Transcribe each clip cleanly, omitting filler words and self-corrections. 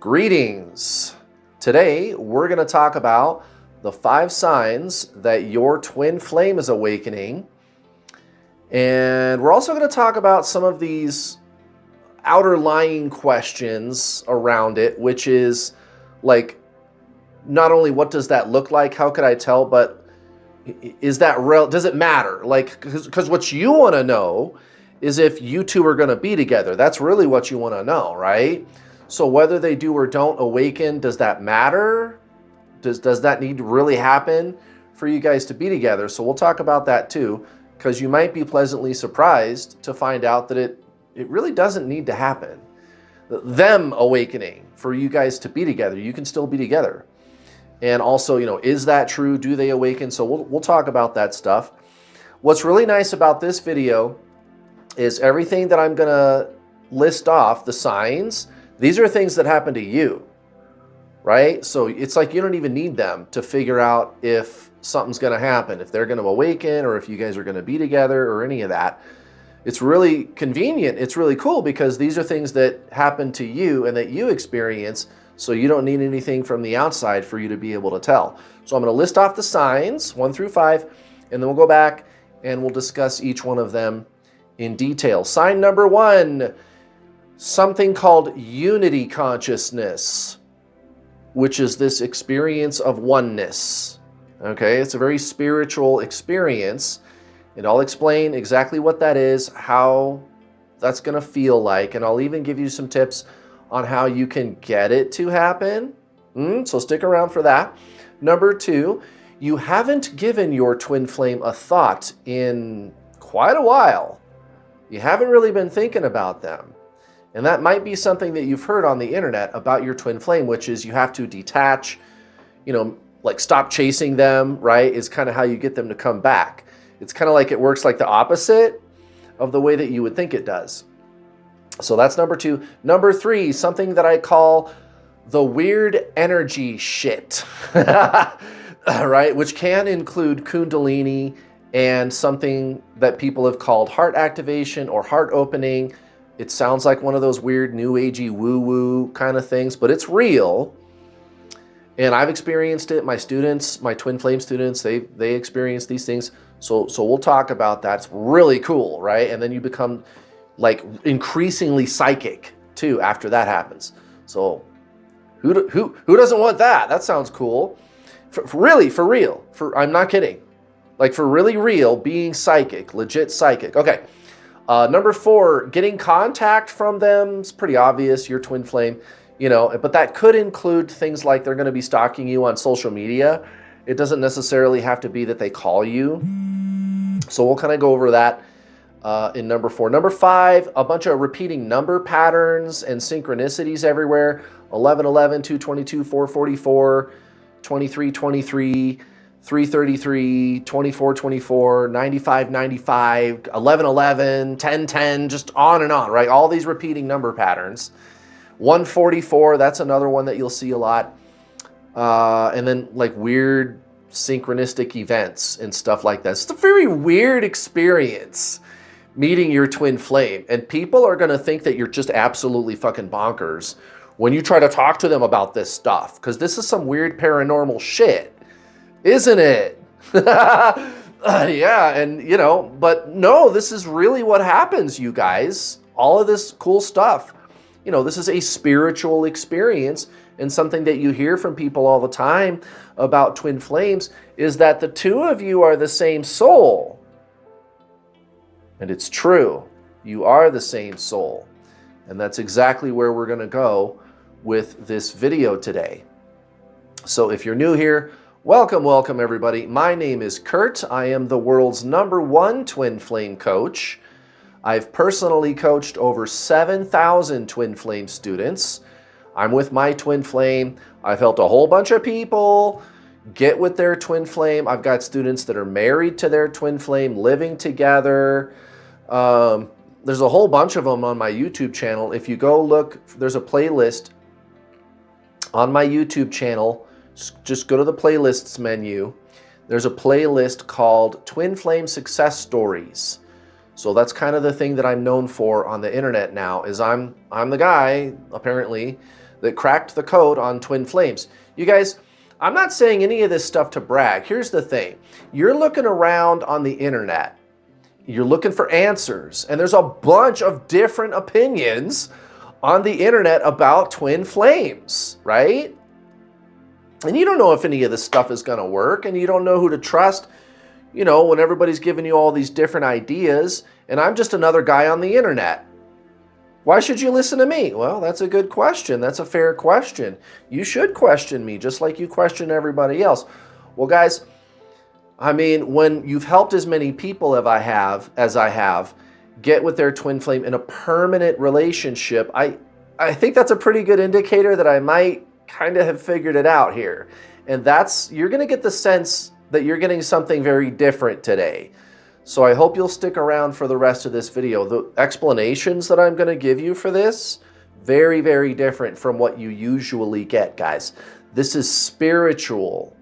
Greetings. Today, we're going to talk about the 5 signs that your twin flame is awakening. And we're also going to talk about some of these outer lying questions around it, which is like, not only what does that look like, how could I tell, but is that real? Does it matter? Like, because what you want to know is if you two are going to be together. That's really what you want to know, right? So whether they do or don't awaken, does that matter? Does that need to really happen for you guys to be together? So we'll talk about that too, because you might be pleasantly surprised to find out that it really doesn't need to happen. Them awakening for you guys to be together. You can still be together. And also, is that true? Do they awaken? So we'll talk about that stuff. What's really nice about this video is everything that I'm going to list off, the signs, these are things that happen to you, right? So it's like you don't even need them to figure out if something's going to happen, if they're going to awaken, or if you guys are going to be together, or any of that. It's really convenient. It's really cool because these are things that happen to you and that you experience, so you don't need anything from the outside for you to be able to tell. So I'm going to list off the signs, 1 through 5, and then we'll go back and we'll discuss each one of them in detail. Sign number 1, something called unity consciousness, which is this experience of oneness. Okay, it's a very spiritual experience, and I'll explain exactly what that is, how that's going to feel like, and I'll even give you some tips on how you can get it to happen. So stick around for that. Number 2, you haven't given your twin flame a thought in quite a while. You haven't really been thinking about them. And that might be something that you've heard on the internet about your twin flame, which is you have to detach, like stop chasing them, right? Is kind of how you get them to come back. It's kind of like it works like the opposite of the way that you would think it does. So that's number 2. Number 3, something that I call the weird energy shit, right? Which can include Kundalini and something that people have called heart activation or heart opening. It sounds like one of those weird new agey woo-woo kind of things, but it's real. And I've experienced it. My students, my twin flame students, they experience these things. So we'll talk about that. It's really cool, right? And then you become like increasingly psychic too after that happens. So who doesn't want that? That sounds cool. For real. I'm not kidding. Like for really real, being psychic, legit psychic. Okay. Number 4, getting contact from them is pretty obvious, your twin flame, but that could include things like they're going to be stalking you on social media. It doesn't necessarily have to be that they call you. So we'll kind of go over that in number 4. Number 5, a bunch of repeating number patterns and synchronicities everywhere. 1111, 222, 444, 2323. 333, 24, 24, 95, 95, 11, 11, 10, 10, just on and on, right? All these repeating number patterns. 144, that's another one that you'll see a lot. And then like weird synchronistic events and stuff like that. It's a very weird experience meeting your twin flame. And people are going to think that you're just absolutely fucking bonkers when you try to talk to them about this stuff, because this is some weird paranormal shit. Isn't it? Yeah, and but no, this is really what happens, you guys. All of this cool stuff. This is a spiritual experience, and something that you hear from people all the time about twin flames is that the two of you are the same soul. And it's true. You are the same soul. And that's exactly where we're going to go with this video today. So if you're new here, welcome everybody. My name is Kurt. I am the world's #1 twin flame coach. I've personally coached over 7,000 twin flame students. I'm with my twin flame. I've helped a whole bunch of people get with their twin flame. I've got students that are married to their twin flame, living together. There's a whole bunch of them on my YouTube channel. If you go look, there's a playlist on my YouTube channel. Just go to the playlists menu. There's a playlist called Twin Flame Success Stories. So that's kind of the thing that I'm known for on the internet now, is I'm the guy, apparently, that cracked the code on twin flames. You guys, I'm not saying any of this stuff to brag. Here's the thing. You're looking around on the internet. You're looking for answers. And there's a bunch of different opinions on the internet about twin flames, right? And you don't know if any of this stuff is going to work, and you don't know who to trust, you know, when everybody's giving you all these different ideas, and I'm just another guy on the internet. Why should you listen to me? Well, that's a good question. That's a fair question. You should question me just like you question everybody else. Well, guys, I mean, when you've helped as many people as I have get with their twin flame in a permanent relationship, I think that's a pretty good indicator that I might kind of have figured it out here. And you're going to get the sense that you're getting something very different today. So I hope you'll stick around for the rest of this video. The explanations that I'm going to give you for this, very, very different from what you usually get, guys. This is spiritual.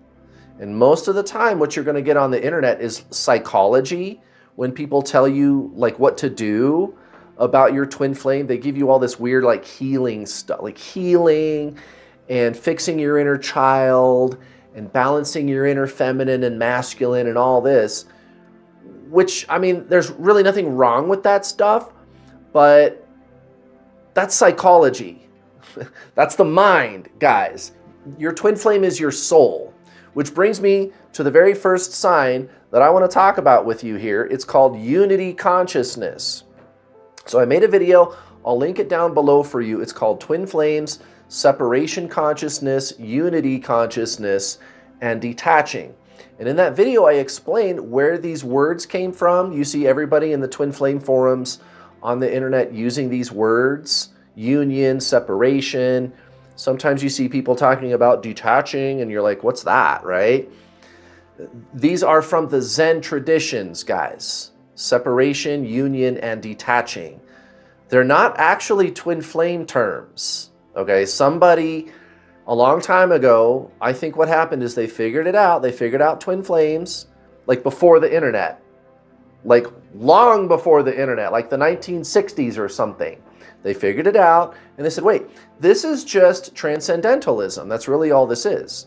And most of the time, what you're going to get on the internet is psychology. When people tell you like what to do about your twin flame, they give you all this weird like healing stuff, like healing and fixing your inner child and balancing your inner feminine and masculine and all this, which, I mean, there's really nothing wrong with that stuff, but that's psychology. That's the mind, guys. Your twin flame is your soul, which brings me to the very first sign that I want to talk about with you here. It's called unity consciousness. So I made a video. I'll link it down below for you. It's called Twin Flames, Separation Consciousness, Unity Consciousness, and Detaching. And in that video, I explained where these words came from. You see everybody in the twin flame forums on the internet using these words: union, separation. Sometimes you see people talking about detaching, and you're like, what's that, right? These are from the Zen traditions, guys. Separation, union, and detaching. They're not actually twin flame terms, okay? Somebody a long time ago, I think what happened is they figured it out. They figured out twin flames like before the internet, like long before the internet, like the 1960s or something. They figured it out and they said, wait, this is just transcendentalism. That's really all this is.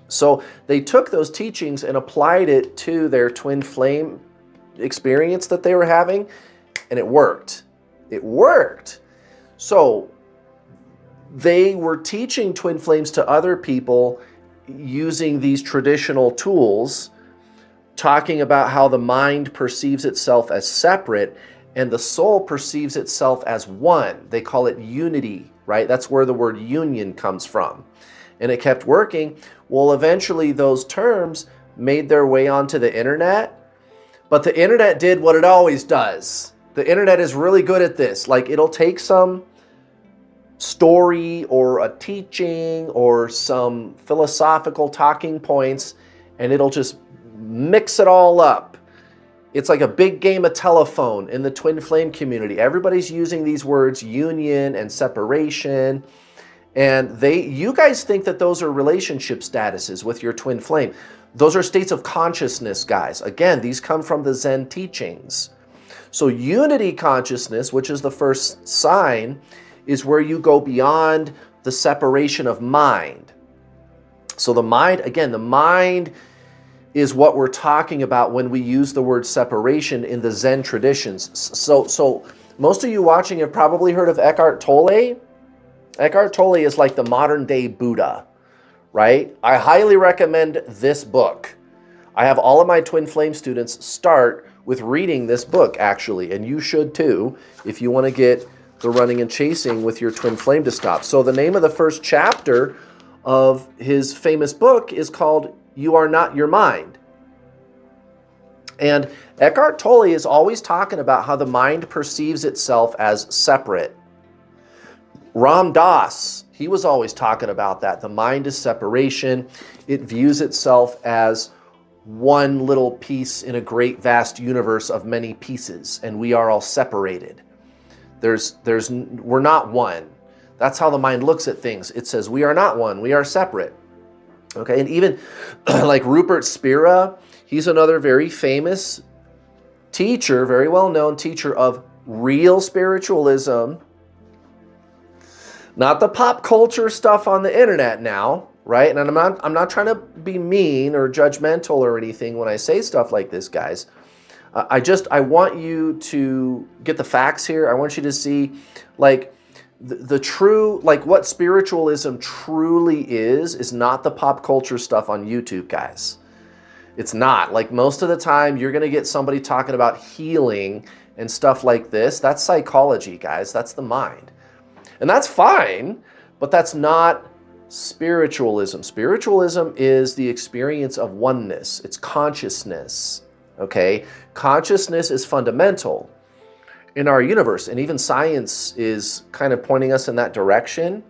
So they took those teachings and applied it to their twin flame experience that they were having, and it worked. It worked. So they were teaching twin flames to other people using these traditional tools, talking about how the mind perceives itself as separate and the soul perceives itself as one. They call it unity, right? That's where the word union comes from. And it kept working. Well, eventually those terms made their way onto the internet, but the internet did what it always does. The internet is really good at this. Like, it'll take some story or a teaching or some philosophical talking points, and it'll just mix it all up. It's like a big game of telephone in the twin flame community. Everybody's using these words, union and separation, and you guys think that those are relationship statuses with your twin flame. Those are states of consciousness, guys. Again, these come from the Zen teachings. So unity consciousness, which is the first sign, is where you go beyond the separation of mind. So the mind, again, the mind is what we're talking about when we use the word separation in the Zen traditions. So most of you watching have probably heard of Eckhart Tolle. Eckhart Tolle is like the modern day Buddha, right? I highly recommend this book. I have all of my twin flame students start with reading this book, actually, and you should too, if you want to get the running and chasing with your twin flame to stop. So the name of the first chapter of his famous book is called You Are Not Your Mind. And Eckhart Tolle is always talking about how the mind perceives itself as separate. Ram Dass, he was always talking about that. The mind is separation. It views itself as one little piece in a great vast universe of many pieces, and we are all separated. We're not one. That's how the mind looks at things. It says we are not one, we are separate. Okay, and even like Rupert Spira, he's another very famous teacher, very well-known teacher of real spiritualism. Not the pop culture stuff on the internet now, right? And I'm not trying to be mean or judgmental or anything when I say stuff like this, guys. I want you to get the facts here. I want you to see, like, the true, like, what spiritualism truly is not the pop culture stuff on YouTube, guys. It's not. Like, most of the time, you're going to get somebody talking about healing and stuff like this. That's psychology, guys. That's the mind. And that's fine, but that's not spiritualism. Spiritualism is the experience of oneness. It's consciousness, okay? Consciousness is fundamental in our universe, and even science is kind of pointing us in that direction.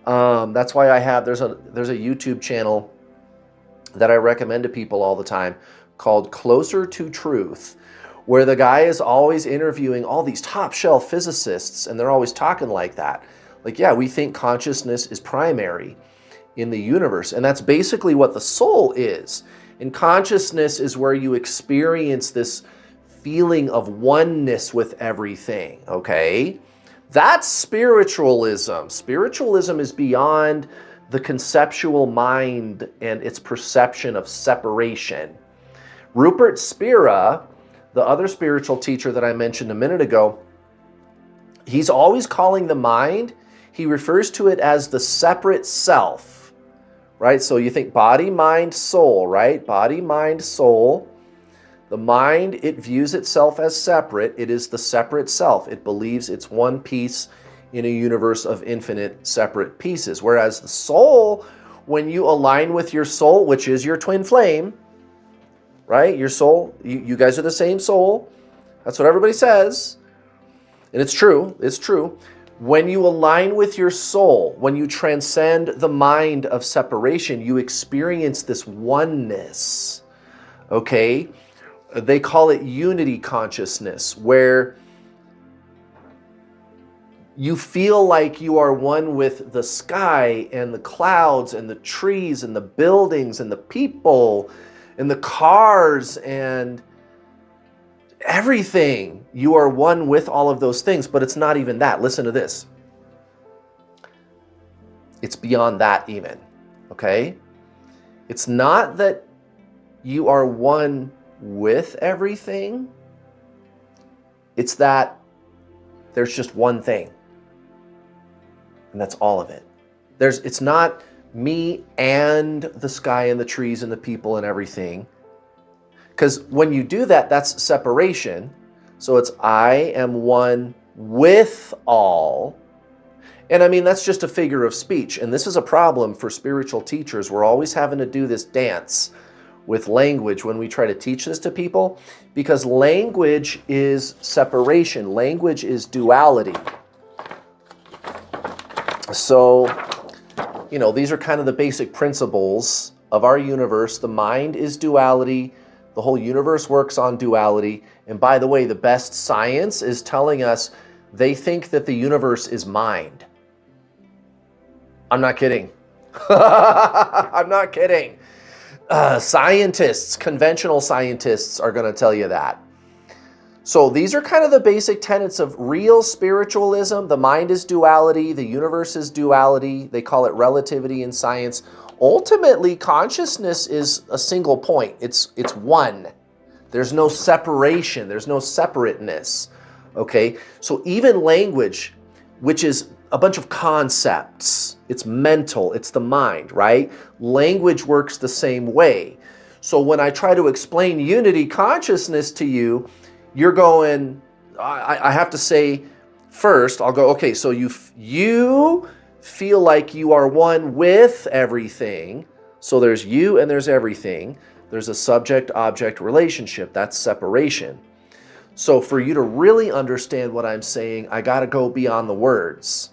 That's why there's a YouTube channel that I recommend to people all the time called Closer to Truth, where the guy is always interviewing all these top shelf physicists, and they're always talking like that. Like, yeah, we think consciousness is primary in the universe, and that's basically what the soul is. And consciousness is where you experience this feeling of oneness with everything, okay? That's spiritualism. Spiritualism is beyond the conceptual mind and its perception of separation. Rupert Spira, the other spiritual teacher that I mentioned a minute ago, he's always calling the mind, he refers to it as the separate self, right? So you think body, mind, soul, right? Body, mind, soul. The mind, it views itself as separate. It is the separate self. It believes it's one piece in a universe of infinite separate pieces. Whereas the soul, when you align with your soul, which is your twin flame, right? Your soul, you guys are the same soul. That's what everybody says. And it's true. It's true. When you align with your soul, when you transcend the mind of separation, you experience this oneness, okay? They call it unity consciousness, where you feel like you are one with the sky and the clouds and the trees and the buildings and the people and the cars and everything. You are one with all of those things, but it's not even that. Listen to this. It's beyond that even, okay? It's not that you are one with everything. It's that there's just one thing. And that's all of it. It's not me and the sky and the trees and the people and everything. Because when you do that, that's separation. So it's I am one with all. And I mean, that's just a figure of speech. And this is a problem for spiritual teachers. We're always having to do this dance with language when we try to teach this to people, because language is separation. Language is duality. So, you know, these are kind of the basic principles of our universe. The mind is duality. The whole universe works on duality. And by the way, the best science is telling us they think that the universe is mind. I'm not kidding. I'm not kidding. Scientists, conventional scientists are going to tell you that. So these are kind of the basic tenets of real spiritualism. The mind is duality. The universe is duality. They call it relativity in science. Ultimately, consciousness is a single point. It's one. There's no separation. There's no separateness. Okay? So even language, which is a bunch of concepts, it's mental, it's the mind, right? Language works the same way. So when I try to explain unity consciousness to you, you're going, I have to say first, I'll go, okay, so you feel like you are one with everything. So there's you and there's everything. There's a subject-object relationship. That's separation. So for you to really understand what I'm saying, I got to go beyond the words.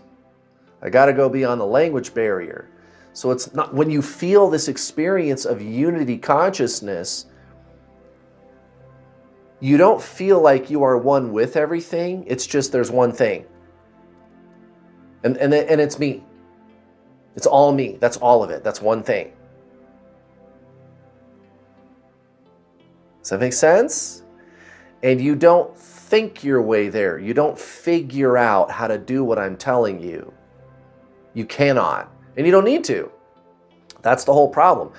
I got to go beyond the language barrier. So it's not, when you feel this experience of unity consciousness, you don't feel like you are one with everything. It's just there's one thing. And it's me. It's all me. That's all of it. That's one thing. Does that make sense? And you don't think your way there. You don't figure out how to do what I'm telling you. You cannot, and you don't need to. That's the whole problem.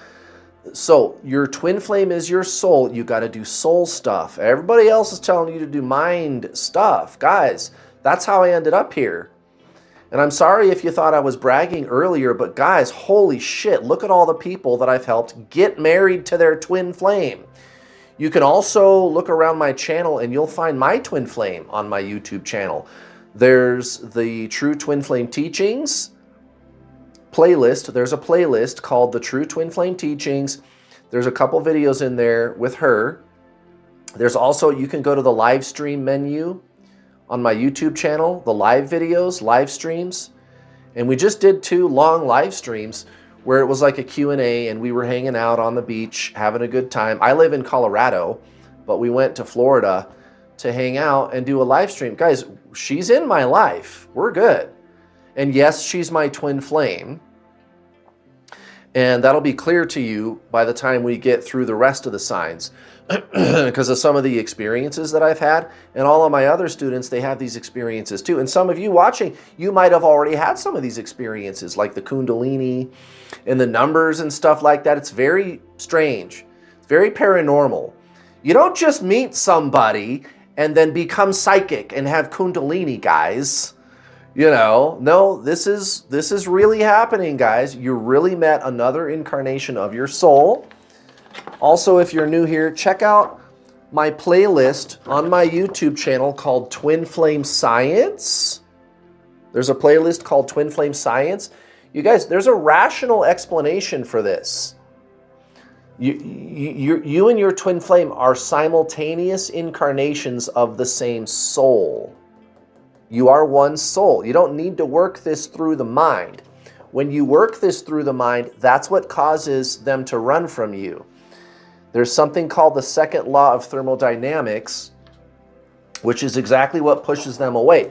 So your twin flame is your soul. You got to do soul stuff. Everybody else is telling you to do mind stuff. Guys, that's how I ended up here. And I'm sorry if you thought I was bragging earlier, but guys, holy shit, look at all the people that I've helped get married to their twin flame. You can also look around my channel and you'll find my twin flame on my YouTube channel. There's the True Twin Flame Teachings playlist. There's a playlist called the True Twin Flame Teachings. There's a couple videos in there with her. There's also, you can go to the live stream menu on my YouTube channel, the live videos, live streams. And we just did 2 long live streams where it was like a Q&A and we were hanging out on the beach, having a good time. I live in Colorado, but we went to Florida to hang out and do a live stream. Guys, she's in my life. We're good. And yes, she's my twin flame. And that'll be clear to you by the time we get through the rest of the signs because of some of the experiences that I've had. And all of my other students, they have these experiences too. And some of you watching, you might have already had some of these experiences like the Kundalini and the numbers and stuff like that. It's very strange. It's very paranormal. You don't just meet somebody and then become psychic and have Kundalini, guys. You know, no, this is really happening, guys. You really met another incarnation of your soul. Also, if you're new here, check out my playlist on my YouTube channel called Twin Flame Science. There's a playlist called Twin Flame Science. You guys, there's a rational explanation for this. You and your twin flame are simultaneous incarnations of the same soul. You are one soul. You don't need to work this through the mind. When you work this through the mind, that's what causes them to run from you. There's something called the second law of thermodynamics, which is exactly what pushes them away.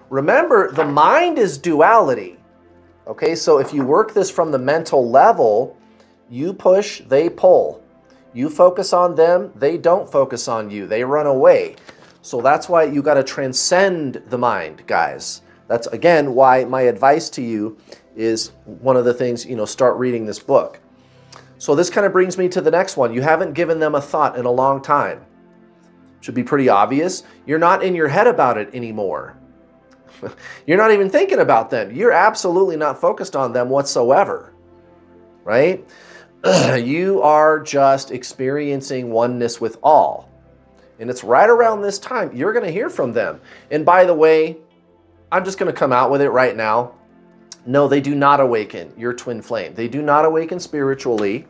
Remember, the mind is duality. Okay, so if you work this from the mental level, you push, they pull. You focus on them, they don't focus on you. They run away. So that's why you got to transcend the mind, guys. That's, again, why my advice to you is one of the things, start reading this book. So this kind of brings me to the next one. You haven't given them a thought in a long time. Should be pretty obvious. You're not in your head about it anymore. You're not even thinking about them. You're absolutely not focused on them whatsoever, right? You are just experiencing oneness with all. And it's right around this time you're going to hear from them. And by the way, I'm just going to come out with it right now. No, they do not awaken your twin flame. They do not awaken spiritually.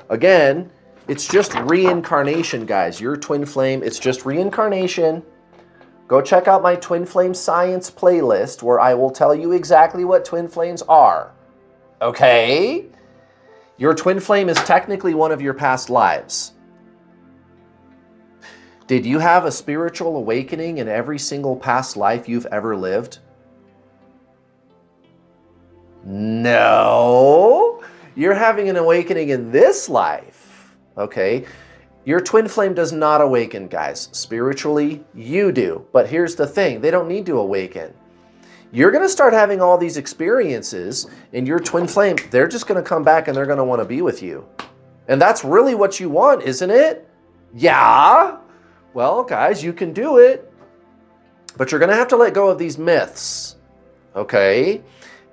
Again, it's just reincarnation, guys. Your twin flame, it's just reincarnation. Go check out my Twin Flame Science playlist where I will tell you exactly what twin flames are. Okay? Your twin flame is technically one of your past lives. Did you have a spiritual awakening in every single past life you've ever lived? No. You're having an awakening in this life. Okay? Your twin flame does not awaken, guys. Spiritually, you do. But here's the thing. They don't need to awaken. You're going to start having all these experiences, and your twin flame, they're just going to come back and they're going to want to be with you. And that's really what you want, isn't it? Yeah. Well, guys, you can do it. But you're going to have to let go of these myths. Okay?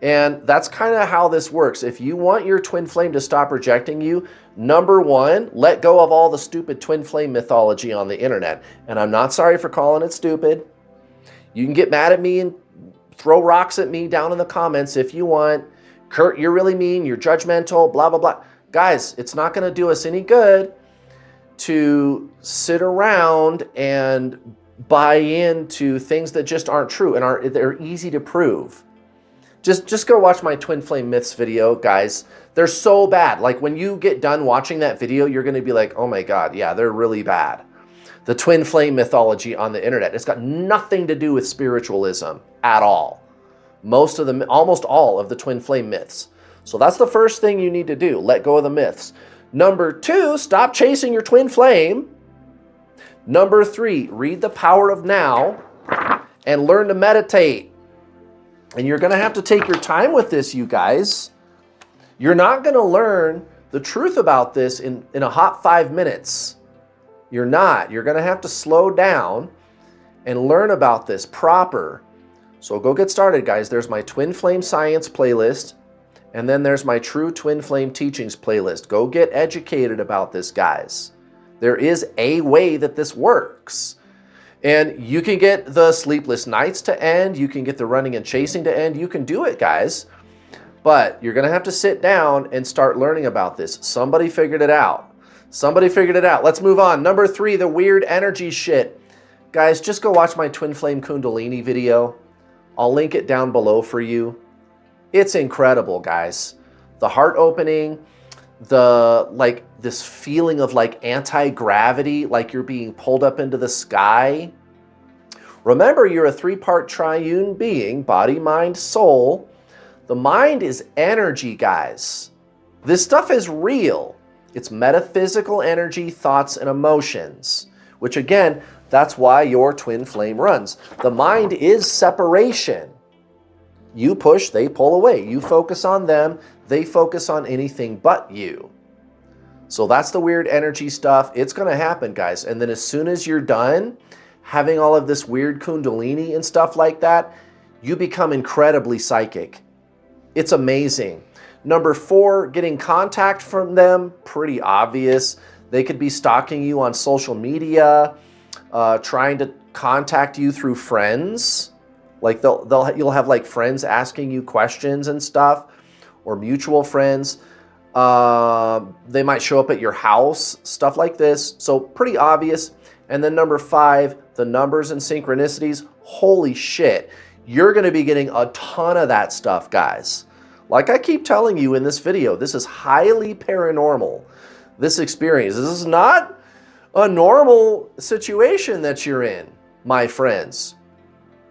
And that's kind of how this works. If you want your twin flame to stop rejecting you, number one, let go of all the stupid twin flame mythology on the internet. And I'm not sorry for calling it stupid. You can get mad at me and throw rocks at me down in the comments if you want. Kurt, you're really mean, you're judgmental, blah, blah, blah. Guys, it's not going to do us any good to sit around and buy into things that just aren't true and they're easy to prove. Just go watch my Twin Flame Myths video, guys. They're so bad. Like when you get done watching that video, you're going to be like, oh my God, yeah, they're really bad. The Twin Flame mythology on the internet, it's got nothing to do with spiritualism at all. Almost all of the Twin Flame myths. So that's the first thing you need to do. Let go of the myths. Number two, stop chasing your twin flame. Number three, read The Power of Now and learn to meditate. And you're going to have to take your time with this, you guys. You're not going to learn the truth about this in a hot 5 minutes. You're not. You're going to have to slow down and learn about this proper. So go get started, guys. There's my Twin Flame Science playlist, and then there's my True Twin Flame Teachings playlist. Go get educated about this, guys. There is a way that this works. And you can get the sleepless nights to end. You can get the running and chasing to end. You can do it, guys. But you're going to have to sit down and start learning about this. Somebody figured it out. Somebody figured it out. Let's move on. Number 3, the weird energy shit. Guys, just go watch my Twin Flame Kundalini video. I'll link it down below for you. It's incredible, guys. The heart opening, this feeling of like anti-gravity, like you're being pulled up into the sky. Remember, you're a 3-part triune being, body, mind, soul. The mind is energy, guys. This stuff is real. It's metaphysical energy, thoughts, and emotions, which again, that's why your twin flame runs. The mind is separation. You push, they pull away. You focus on them, they focus on anything but you. So that's the weird energy stuff. It's going to happen, guys. And then as soon as you're done having all of this weird Kundalini and stuff like that, you become incredibly psychic. It's amazing. Number 4, getting contact from them, pretty obvious. They could be stalking you on social media, trying to contact you through friends. Like you'll have like friends asking you questions and stuff, or mutual friends. They might show up at your house, stuff like this. So pretty obvious. And then number 5, the numbers and synchronicities. Holy shit. You're going to be getting a ton of that stuff, guys. Like I keep telling you in this video, this is highly paranormal. This experience. This is not a normal situation that you're in, my friends.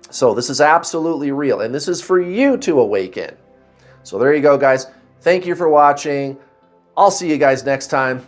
So this is absolutely real. And this is for you to awaken. So there you go, guys. Thank you for watching. I'll see you guys next time.